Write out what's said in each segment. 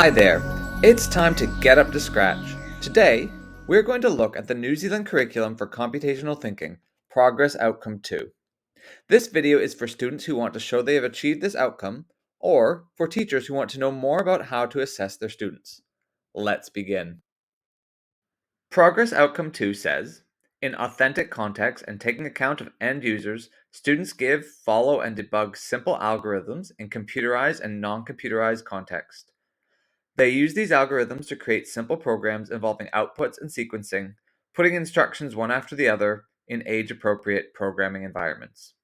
Hi there, it's time to get up to scratch. Today, we're going to look at the New Zealand curriculum for computational thinking, Progress Outcome 2. This video is for students who want to show they have achieved this outcome, or for teachers who want to know more about how to assess their students. Let's begin. Progress Outcome 2 says, in authentic context and taking account of end users, students give, follow, and debug simple algorithms in computerized and non-computerized context. They use these algorithms to create simple programs involving outputs and sequencing, putting instructions one after the other in age-appropriate programming environments.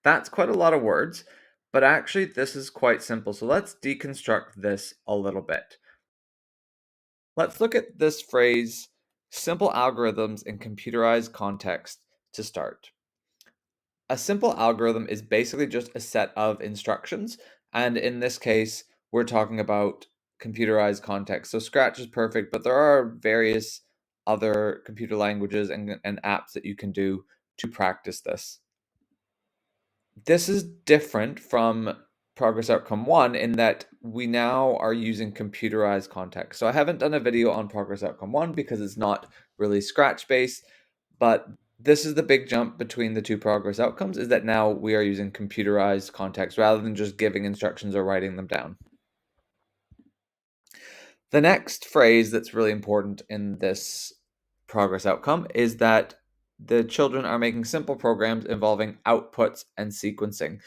That's quite a lot of words, but actually this is quite simple, so let's deconstruct this a little bit. Let's look at this phrase, simple algorithms in computerized context, to start. A simple algorithm is basically just a set of instructions, and in this case, we're talking about computerized context. So Scratch is perfect, but there are various other computer languages and apps that you can do to practice this. This is different from Progress Outcome 1 in that we now are using computerized context. So I haven't done a video on Progress Outcome 1 because it's not really Scratch-based, but this is the big jump between the two progress outcomes, is that now we are using computerized context rather than just giving instructions or writing them down. The next phrase that's really important in this progress outcome is that the children are making simple programs involving outputs and sequencing.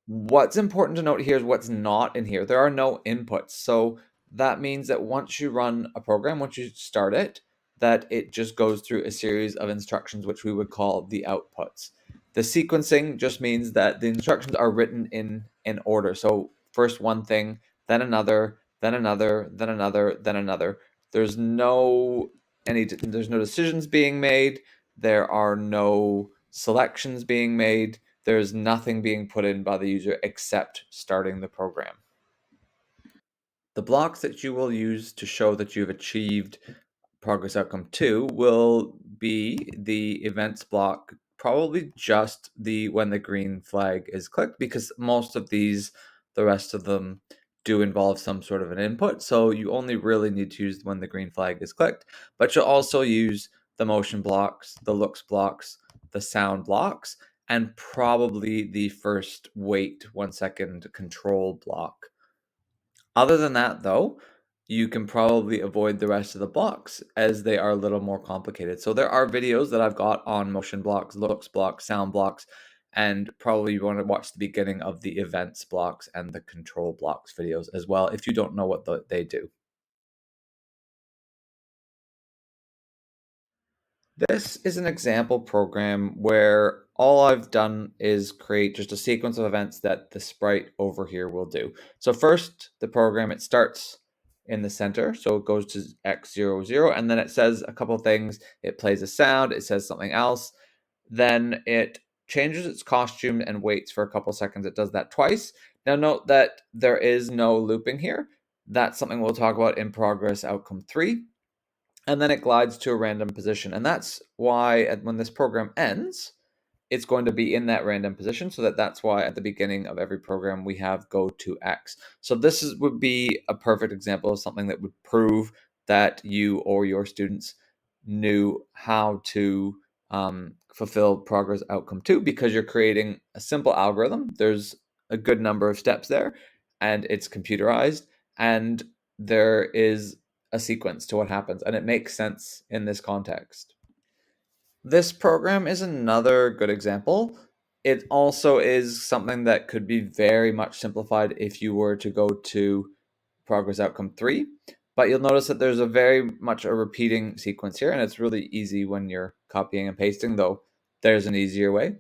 What's important to note here is what's not in here. There are no inputs. So that means that once you run a program, once you start it, that it just goes through a series of instructions, which we would call the outputs. The sequencing just means that the instructions are written in order. So first one thing, then another, then another, then another, then another. There's no decisions being made. There are no selections being made. There's nothing being put in by the user except starting the program. The blocks that you will use to show that you've achieved Progress Outcome 2 will be the events block, probably just the when the green flag is clicked, because most of these, the rest of them, do involve some sort of an input. So you only really need to use when the green flag is clicked, but you'll also use the motion blocks, the looks blocks, the sound blocks, and probably the first wait 1 second control block. Other than that, though, you can probably avoid the rest of the blocks as they are a little more complicated. So there are videos that I've got on motion blocks, looks blocks, sound blocks, and probably you want to watch the beginning of the events blocks and the control blocks videos as well if you don't know what they do. This is an example program where all I've done is create just a sequence of events that the sprite over here will do. So first, the program, it starts in the center, so it goes to x00, and then it says a couple things. It plays a sound, it says something else, then it changes its costume and waits for a couple seconds. It does that twice. Now note that there is no looping here. That's something we'll talk about in Progress Outcome 3. And then it glides to a random position. And that's why when this program ends, it's going to be in that random position. So that's why at the beginning of every program we have go to X. So this would be a perfect example of something that would prove that you or your students knew how to fulfill Progress Outcome 2, because you're creating a simple algorithm. There's a good number of steps there, and it's computerized, and there is a sequence to what happens, and it makes sense in this context. This program is another good example. It also is something that could be very much simplified if you were to go to Progress Outcome 3, but you'll notice that there's a very much a repeating sequence here, and it's really easy when you're copying and pasting, though there's an easier way.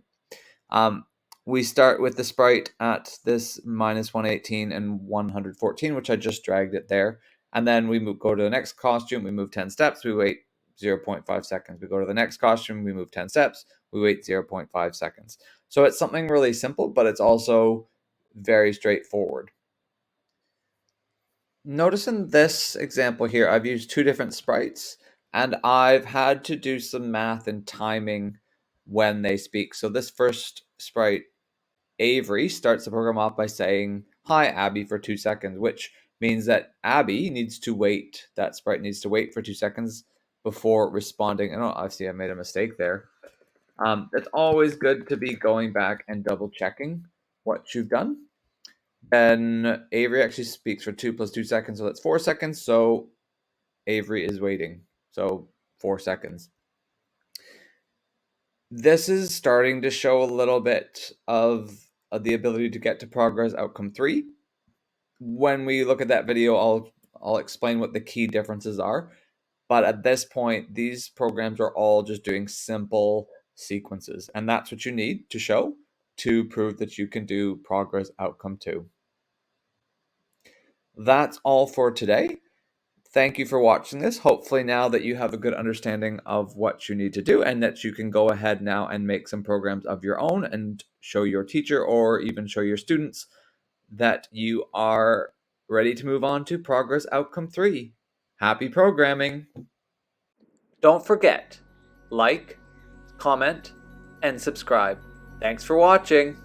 We start with the sprite at this minus 118 and 114, which I just dragged it there. And then we go to the next costume, we move 10 steps, we wait 0.5 seconds. We go to the next costume, we move 10 steps, we wait 0.5 seconds. So it's something really simple, but it's also very straightforward. Notice in this example here, I've used two different sprites, and I've had to do some math and timing when they speak. So this first sprite, Avery, starts the program off by saying, "Hi, Abby," for 2 seconds, which means that Abby needs to wait, that sprite needs to wait for 2 seconds before responding. And obviously I made a mistake there. It's always good to be going back and double checking what you've done. Then Avery actually speaks for 2 plus 2 seconds, so that's 4 seconds. So Avery is waiting. So 4 seconds. This is starting to show a little bit of the ability to get to progress outcome 3. When we look at that video, I'll explain what the key differences are. But at this point, these programs are all just doing simple sequences. And that's what you need to show to prove that you can do progress outcome 2. That's all for today. Thank you for watching this. Hopefully now that you have a good understanding of what you need to do and that you can go ahead now and make some programs of your own and show your teacher or even show your students that you are ready to move on to progress outcome 3. Happy programming! Don't forget, like, comment, and subscribe. Thanks for watching.